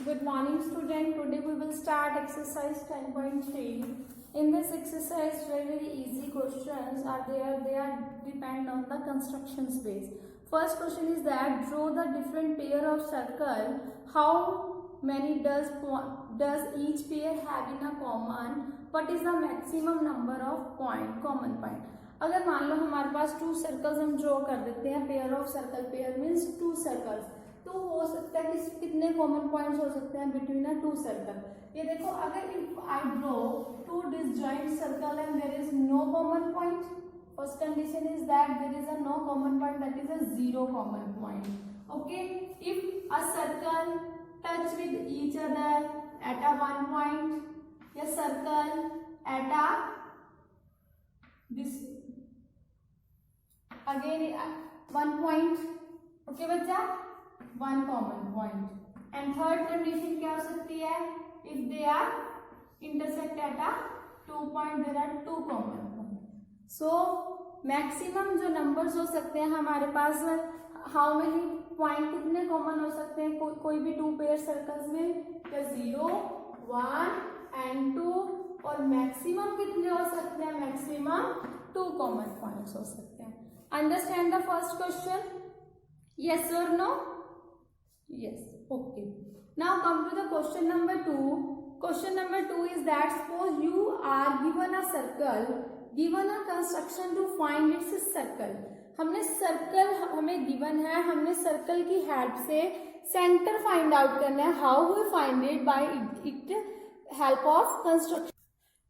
Good morning student. Today we will start exercise 10.3. In this exercise very easy questions are there. They are depend on the construction space. First question is that draw the different pair of circle. How many does each pair have in a common? What is the maximum number of common point? अगर मान लो हमारे पास to circles हम draw कर देते हैं, pair of circle, pair means to circles, तो हो सकता है कि कितने कॉमन पॉइंट्स हो सकते हैं बिटवीन अ टू सर्कल. ये देखो, अगर if I draw two disjoint circle and there is no common point, first condition is that there is a no common point, that is a zero common point. Okay, if a circle touch with each other at a one point, या circle at a this again one point. Okay बच्चा, one common point. And third condition क्या हो सकती है? If they are intersect at a to point, there are two common point. So maximum जो numbers हो सकते हैं हमारे पास, हाउ मेनी पॉइंट कितने कॉमन हो सकते हैं कोई भी टू पेयर सर्कल्स में? या 0, 1 एंड 2. और मैक्सिमम कितने हो सकते हैं? मैक्सिमम 2 कॉमन पॉइंट्स हो सकते हैं. Understand the first question? Yes or no? Yes. Okay. Now come to the question number 2. Question number 2 is that suppose you are given a circle, given a construction to find its circle. हमने circle हमें given है, हमने circle की help से centre find out करना है. How we find it? By it help of construction.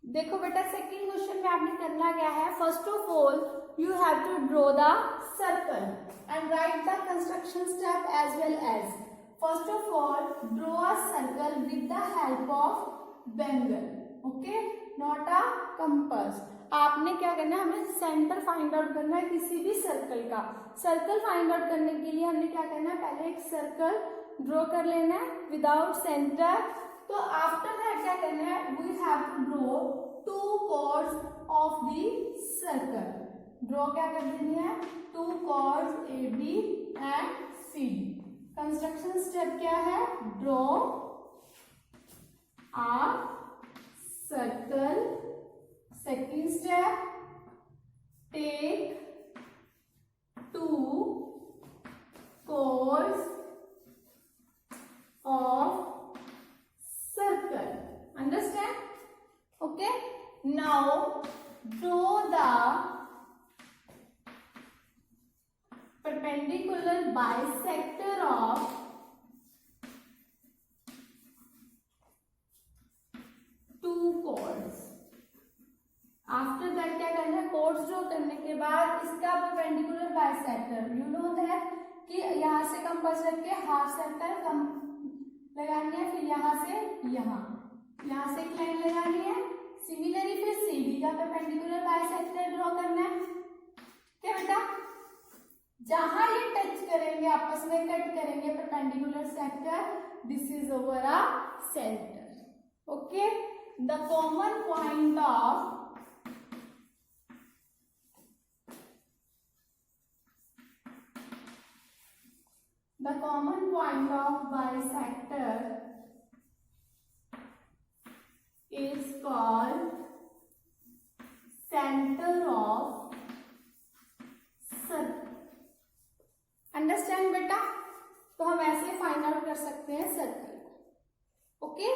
देखो बेटा, सेकंड क्वेश्चन में आपने करना क्या है? First of all you have to draw the circle and write the construction step as well as. First of all, draw a circle with the help of bangle. Okay, not a compass. आपने क्या करना है? हमें centre find out करना है किसी भी circle का. सर्कल फाइंड आउट करने के लिए हमने क्या करना है? पहले एक सर्कल ड्रॉ कर लेना है विदाउट सेंटर. तो आफ्टर दैट क्या करना है? We have to draw two chords of the circle. Draw क्या कर देनी है? Two chords A B and C D. Construction step क्या है? Draw a circle. Second step, take two chords of circle. Understand? Okay, now draw the perpendicular bisector of two chords. After that क्या करना है? chords draw करने के बाद इसका perpendicular bisector, you know that कि यहाँ से कंपास रख के हाफ सर्कल कम लगानी है, फिर यहाँ से यहाँ से एक लाइन लगानी है. सिमिलरली फिर CD का perpendicular bisector ड्रॉ करना है. क्या बेटा? जहां ये टच करेंगे, आपस में कट करेंगे perpendicular sector, this is over a centre. Okay, the common point of bisector is called centre of circle. Understand बेटा? तो हम ऐसे फाइंड आउट कर सकते हैं circle. Okay,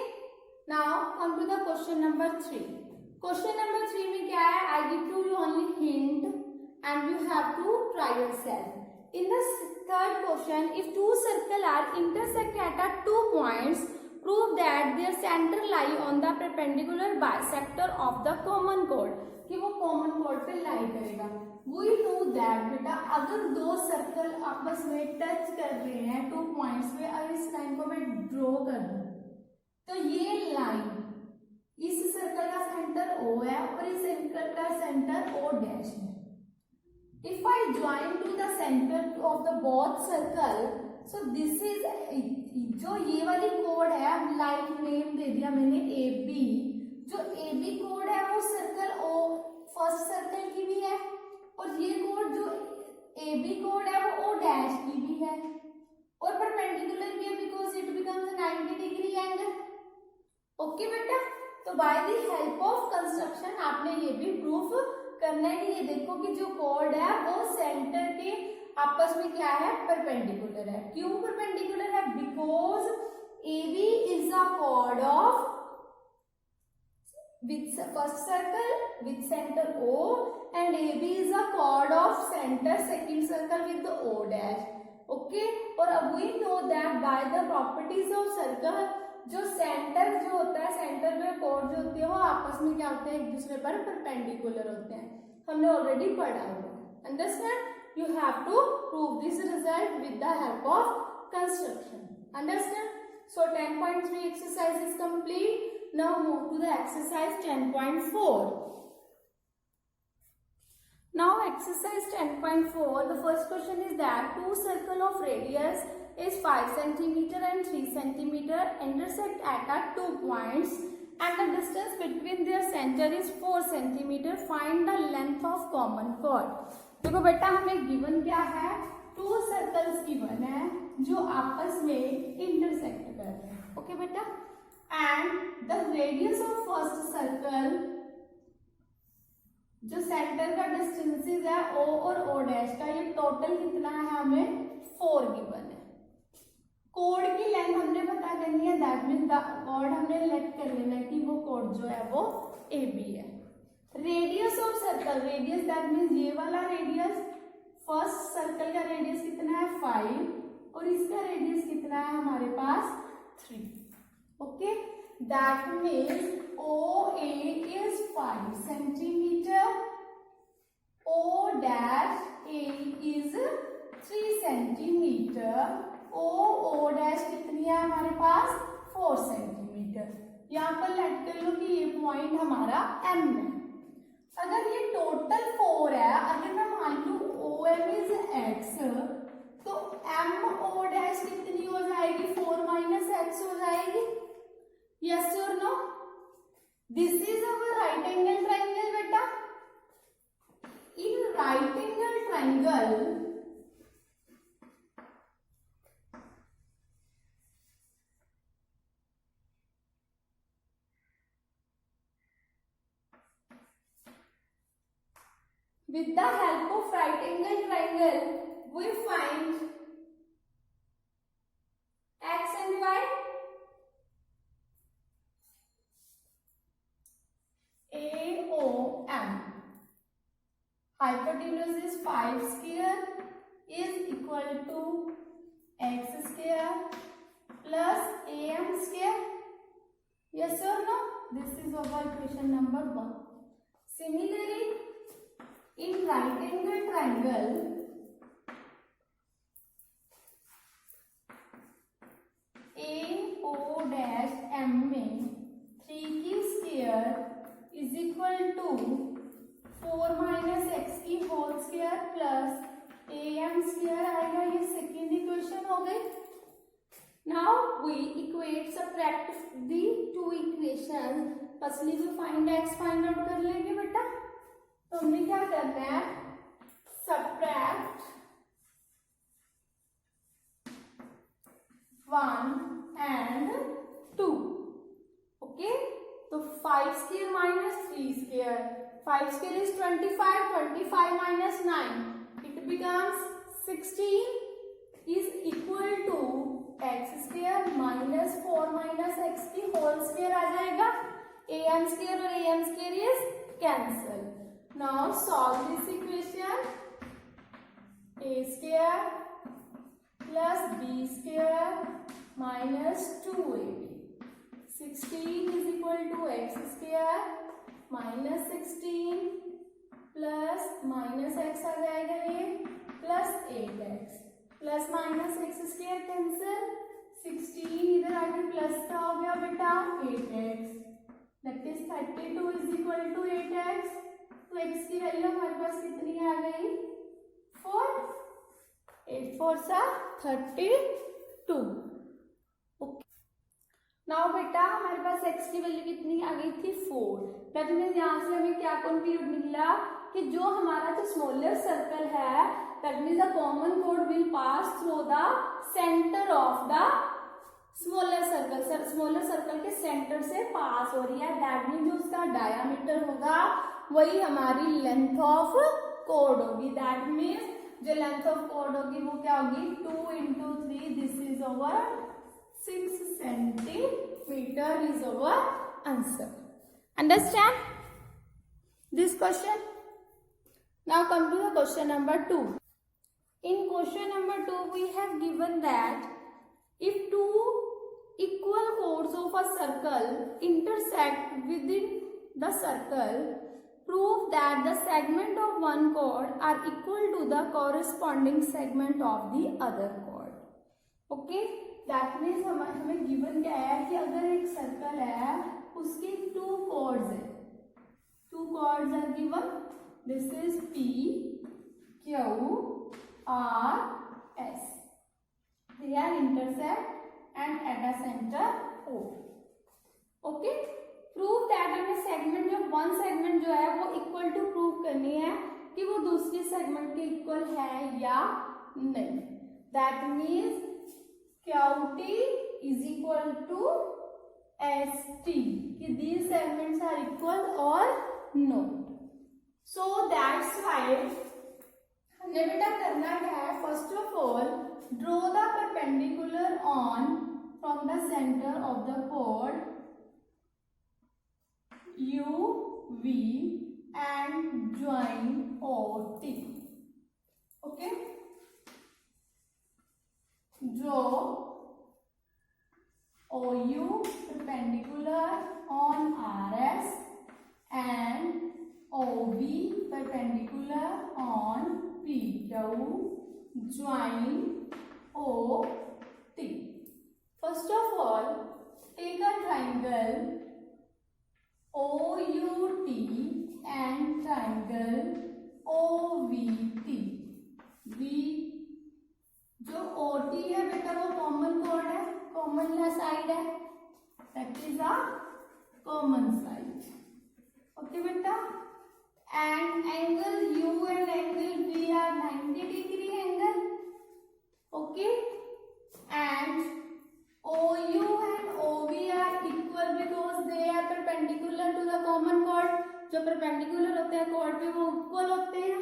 now come to the question number 3. Question number 3 में क्या है? I give to you only hint and you have to try yourself. In the third question, if two circle are intersect at a to points, prove that their centre lie on the perpendicular bisector of the common chord. कि वो common chord पे लाई करेगा. We know that बेटा, अगर दो circle आपस में touch कर रहे हैं टू पॉइंट्स पे, अगर इस लाइन को मैं ड्रॉ कर दूं तो ये लाइन, इस सर्कल का सेंटर O है और इस सर्कल का सेंटर O डैश है. If I join to the center of the both circle, so this is जो ये वाली कोड है, लाइन नेम दे दिया मैंने AB. जो AB कोड है वो सर्कल O फर्स्ट सर्कल की भी है, और ये कोड जो AB कोड है वो O डैश की भी है. और परपेंडिकुलर भी है because it becomes 90 degree okay बेटा, तो by the help of construction आपने ये भी प्रूफ करना है कि ये देखो कि जो कॉर्ड है वो सेंटर के आपस में क्या है, परपेंडिकुलर है। क्यों परपेंडिकुलर है? Because AB is a cord of with first circle with center O and AB is a chord of center second circle with the O dash. Okay, और अब we know that by the properties of circle जो centre जो होता है, centre में cord जो होते हैं वो आपस में क्या होते हैं, एक दूसरे पर परपेंडिकुलर होते हैं। हमने ऑलरेडी पढ़ा हुआ है। Understand? You have to prove this result with the help of construction. Understand? So 10.3 exercise is complete. Now move to the exercise 10.4. Now exercise 10.4, the first question is that two circle of radius is 5 cm and 3 cm intersect at 2 points and the distance between their center is 4 cm. Find the length of common chord. देखो बेटा हमें given क्या है, to circles given है जो आपस में intersect कर रहे हैं। ओके बेटा, and the radius of first circle, जो सेंटर का डिस्टेंसेस है O और O डैश का, ये टोटल कितना है, हमें 4 गिवन है। कोड की लेंथ हमने पता करनी है, दैट मीन्स द कोड हमने लेट कर लेना है कि वो कोड जो है वो AB है। Radius of circle, radius that means ये वाला रेडियस, फर्स्ट सर्कल का रेडियस कितना है 5 और इसका रेडियस कितना है हमारे पास 3। Okay, that means OA is 5 centimeter, O dash A is 3 centimeter, O dash कितनी है हमारे पास 4 centimeter। यहाँ पर लेट कर लो कि ये पॉइंट हमारा M है। अगर ये टोटल 4 है, अगर मैं मान लूँ OM is X, तो MO dash कितनी हो जाएगी, 4 minus X हो जाएगी। Yes or no? This is our right angle triangle beta. In right angle triangle, with the help of right angle triangle, we find X and Y. AOM. Hypotenuse is 5 square is equal to X square plus AM square. Yes or no? This is our equation number 1. Similarly, in right angle triangle, AO dash M में 3 की square is equal to 4 minus x की whole square plus AM square आएगा। ये second equation हो गई। Now we equate subtract the two equation. Firstly we find x find out कर लेंगे बेटा। तो हमने क्या करना है, सबट्रैक्ट 1 and 2। ओके, तो 5 square minus 3 square, 5 square is 25, 25 minus 9, it becomes 16 is equal to x square minus 4 minus x की whole square आ जाएगा। am square और am square is cancel। Now solve this equation, a square plus b square minus 2ab, 16 is equal to x square minus 16 plus minus x आ जाएगा ये plus 8x plus minus x square cancel, 16 इधर आके plus का हो गया बेटा 8x, that is 32 is equal to 8x। तो x की वैल्यू हमारे पास कितनी आ गई 4, 8 4 सा 32। नाउ बेटा हमारे पास x की वैल्यू कितनी आ गई थी 4। दैट मीन्स यहाँ से हमें क्या कंक्लूड निकला कि जो हमारा जो स्मॉलर सर्कल है, that means the common code will pass through the centre of the smaller circle. Smaller circle के सेंटर से पास हो रही है, दैट मीन जो उसका डायामीटर होगा वही हमारी लेंथ ऑफ कॉर्ड होगी। दैट मीन्स जो लेंथ ऑफ कॉर्ड होगी वो क्या होगी 2 into 3, this is over 6 centimetre is over answer. Understand this question? Now come to the question number 2. In question number 2 we have given that if two equal chords of a circle intersect within the circle, prove that the segment of one chord are equal to the corresponding segment of the other chord. Okay, that means हमें given क्या है कि अगर एक circle है उसकी two chords है, two chords are given. This is P, Q, R, S. They are intersect and at a center O. Okay. Prove that हमें segment जो one segment जो है वो equal to prove करनी है कि वो दूसरी segment के equal है या नहीं. That means QT is equal to ST. कि these segments are equal or no. So that's why हमने बेटा करना क्या है, first of all draw the perpendicular on from the center of the chord UV and join OT. Okay, draw OU perpendicular on RS and OB perpendicular on PQ, join OT. First of all, take a triangle OUT and triangle OVT. जो OT है बेटा वो common code है, common side है, that is a common side. Okay बेटा, and angle U and angle V are 90-degree angle. Okay, and OU and OV are equal because they are perpendicular to the common chord. जो perpendicular होते हैं chord पे वो equal होते हैं.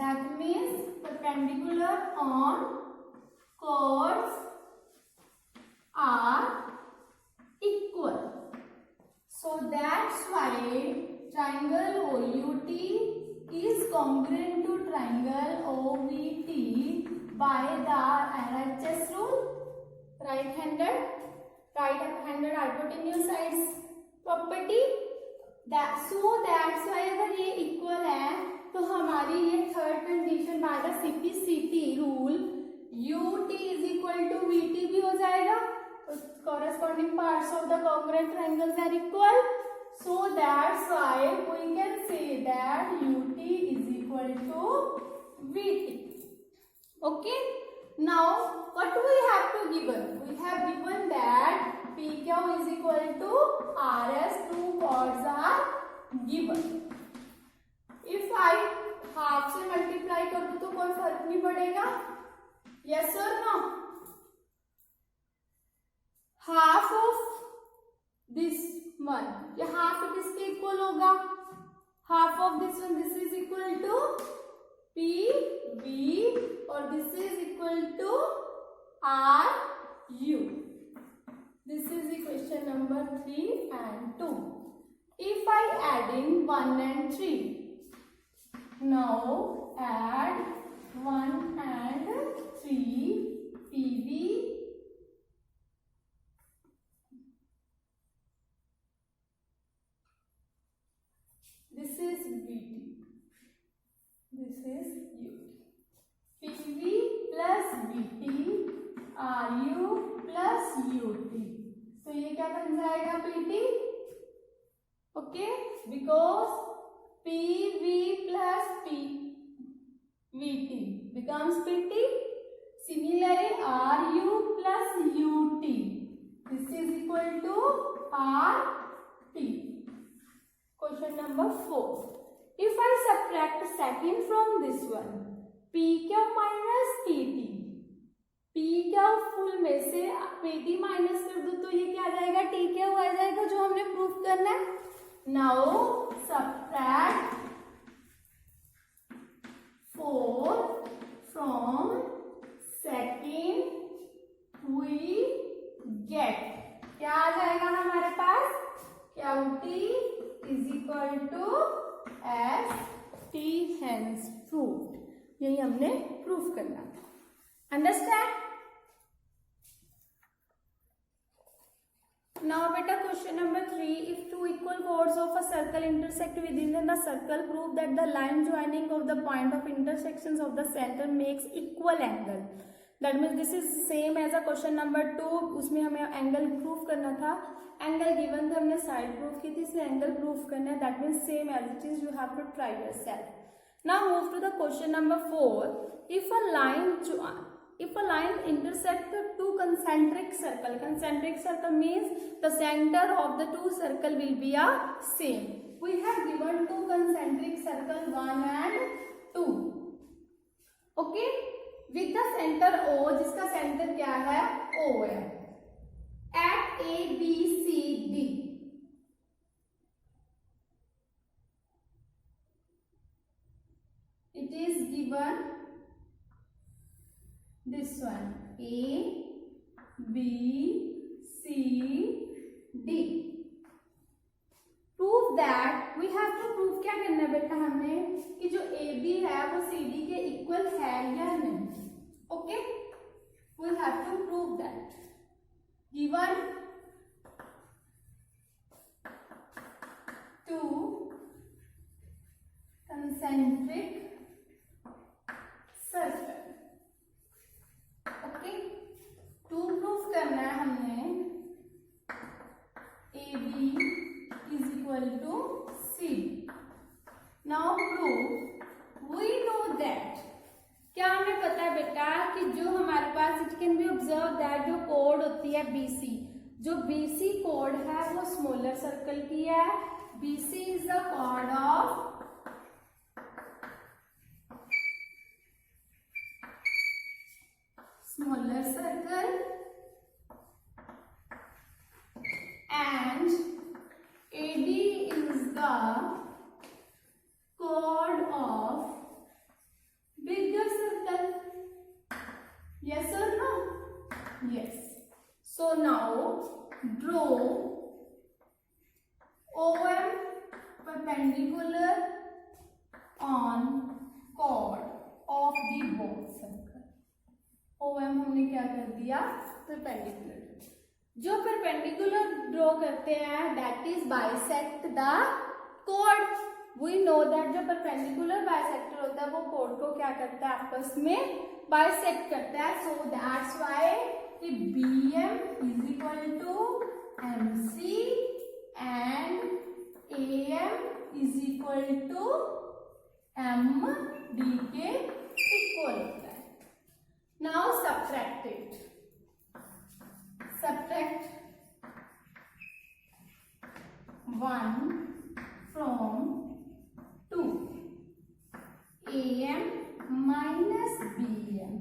That means perpendicular on chords are equal. So that's why triangle OUT is congruent to triangle OVT by the RHS rule, right-handed hypotenuse sides property. So that's why अगर ये equal है तो हमारी ये third condition by the CPCT rule UT is equal to VT भी हो जाएगा. Corresponding parts of the congruent triangles are equal. So that's why we can say that UT is equal to VT. Okay. Now what we have to given? We have given that PQ is equal to RS. Two chords are given. If I half से multiply कर दूँ तो कोई फर्क नहीं पड़ेगा? Yes or no? Half of this one, ये half किसके इक्वल होगा? Half of this one, this is equal to P V और this is equal to R U. This is equation number 3 and 2. If I adding 1 and 3, now add 1 and 3 PV this is VT, this is UT. PV plus VT RU plus UT. तो ये क्या बन जाएगा PT? Okay, because PV plus VT becomes PT. Similarly, RU plus UT, this is equal to RT. Question number 4. If I subtract second from this one, PQ minus PT. PQ full में से PT minus कर दो तो ये क्या आ जाएगा? Now subtract 4 from second we get. क्या आ जाएगा हमारे पास? QT is equal to ST, hence proved. यही हमने प्रूफ करना था. Understand? Now beta question number 3, if two equal chords of a circle intersect within the circle, prove that the line joining of the point of intersections of the center makes equal angle. That means this is same as a question number 2. उसमें हमें angle proof करना था. Angle given थे, हमने side proof की थी, इसलिए angle proof करना है. That means same as it is. You have to try yourself. Now move to the question number 4. If a line intersects the two concentric circle means the center of the two circle will be a same. We have given two concentric circle 1 and 2. Okay, with the center O, जिसका centre क्या है? O है. At A, B, C, D. It is given this one, A, B, C, D. Prove that. We have to prove क्या करना है बेटा हमने, कि जो AB है वो CD के इक्वल है या नहीं. Okay, we have to prove that. Given two concentric circle. Okay, to proof करना है हमने AB is equal to CD. Now prove. We know that. क्या हमें पता है बेटा कि जो हमारे पास it can be observe that जो कोड होती है BC, जो BC कोड है वो स्मॉलर सर्कल की है. BC is the code of smaller circle and AD is the chord of bigger circle. Yes or no? Yes. So now draw OM perpendicular on chord of the both circle. OM हमने क्या कर दिया? Perpendicular. जो perpendicular draw करते हैं that is bisect the कोड. We know that जो perpendicular bisector होता है वो कोड को क्या करता है? आपस में बाइसेक्ट करता है. सो दैट्स व्हाई कि BM is equal to MC and AM is equal to MD के इक्वल होता है. Now subtract it. Subtract 1 from 2. AM minus BM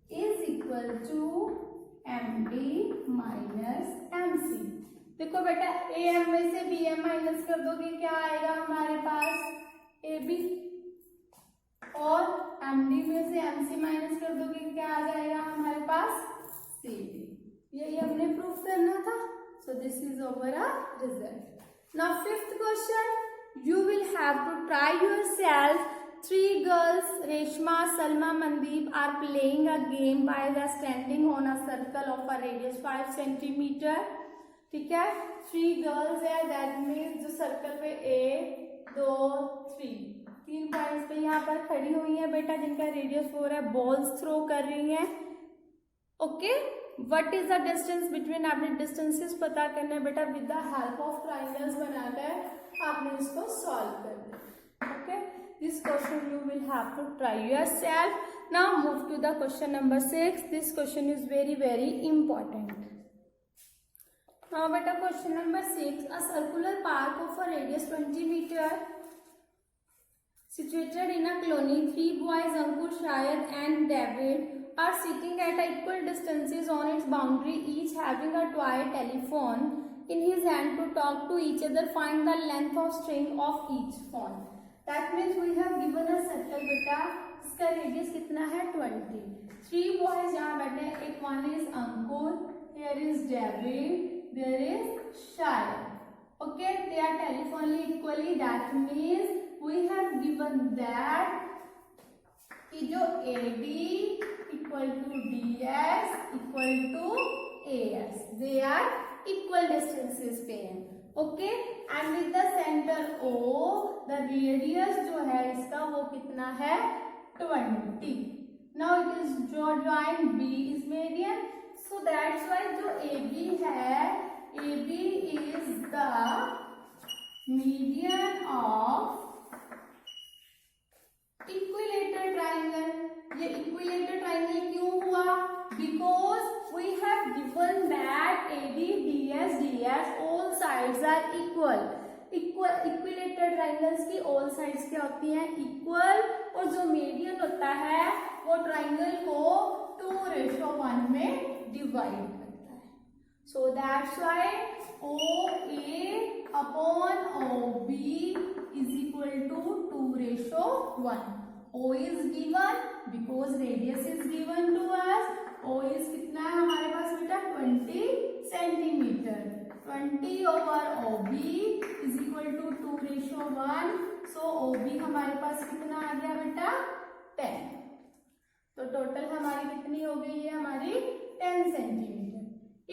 is equal to MD minus MC. देखो बेटा, AM में से BM माइनस कर दोगे क्या आएगा हमारे पास? AB. और MD में से MC माइनस कर दोगे क्या आ जाएगा हमारे पास? CD. यही हमने प्रूफ करना था. So this is over a result. Now fifth question, you will have to try yourself. 3 girls, Reshma, Salma, Mandeep are playing a game by the standing on a circle of a radius 5 centimeter. ठीक है, 3 girls है, that means जो circle पे 1 2 3 points पे यहाँ पर खड़ी हुई है बेटा, जिनका रेडियस 4 है. बॉल्स थ्रो कर रही हैं. Okay, what is the distance between. आपने डिस्टेंसेस पता करना है बेटा. With the help of triangles बनाकर आपने इसको सॉल्व करना है. Okay, this question you will have to try yourself. Now move to the question number 6. This question is very very important. Now बेटा question number 6, a circular park of a radius 20 metre situated in a colony. 3 boys, Ankur, Shayad and David, are sitting at equal distances on its boundary, each having a toy telephone. in his hand to talk to each other. Find the length of string of each phone. That means we have given a circle बेटा, इसका radius कितना है 20. 3 boys यहाँ बैठे हैं. एक one is Ankur, here is David, there is Shai. Okay, they are telephonically equally. That means we have given that कि जो AD equal to DS equal to AS. They are equal distances पे हैं. Okay, and with the center O, the radius जो है इसका वो कितना है 20. Now it is joined B is median. So that's why जो AB है, AB is the median of equilateral triangle. ये इक्विलेटरल ट्राइंगल क्यों हुआ? Because we have given that AD DS DF all sides are equal. Equilateral triangles की all sides क्या होती हैं? Equal. और जो मीडियन होता है वो ट्राइंगल को 2:1 में डिवाइड करता है. So that's why OA upon OB is equal to 2:1. O is given because radius is given to us. O is कितना है हमारे पास बेटा 20 centimetre. 20 over OB is equal to 2:1. So OB हमारे पास कितना आ गया बेटा 10. तो टोटल हमारी कितनी हो गई है? हमारी 10 centimetre.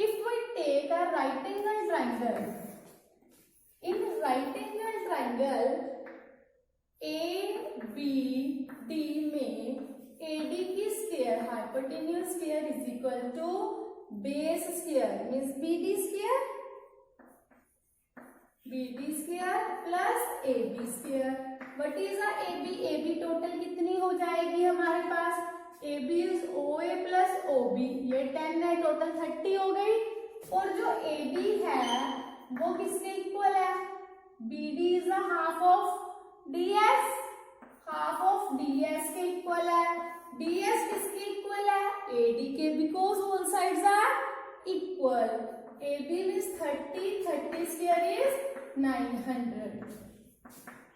If we take a right angle triangle, in right angle triangle ABD में AD की square hypotenuse square is equal to base square means BD square plus AB square. What is a AB? AB total कितनी हो जाएगी हमारे पास? AB is OA plus OB. ये 10 है, total 30 हो गई. और जो AD है वो किसके इक्वल है? BD is a half of DS. Half of DS के इक्वल है. DS किसके इक्वल है? AD के, because all sides are equal. AB means 30. 30 square is 900.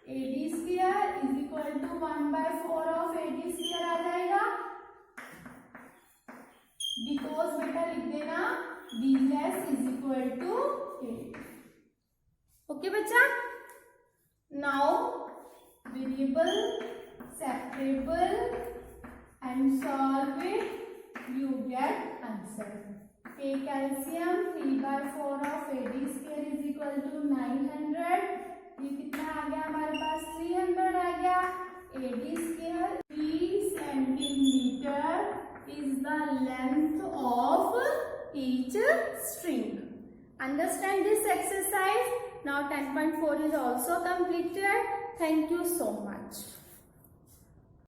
AD square is equal to 1/4 of AD square आ जाएगा. Because बेटा लिख देना DS is equal to 8. Okay बच्चा. Now variable, separable and solve it, you get answer. K calcium 3/4 of AD square is equal to 900. ये कितना आ गया हमारे पास? 300 आ गया. AD square 3 centimeter is the length of each string. Understand this exercise? Now 10.4 is also completed. Thank you so much.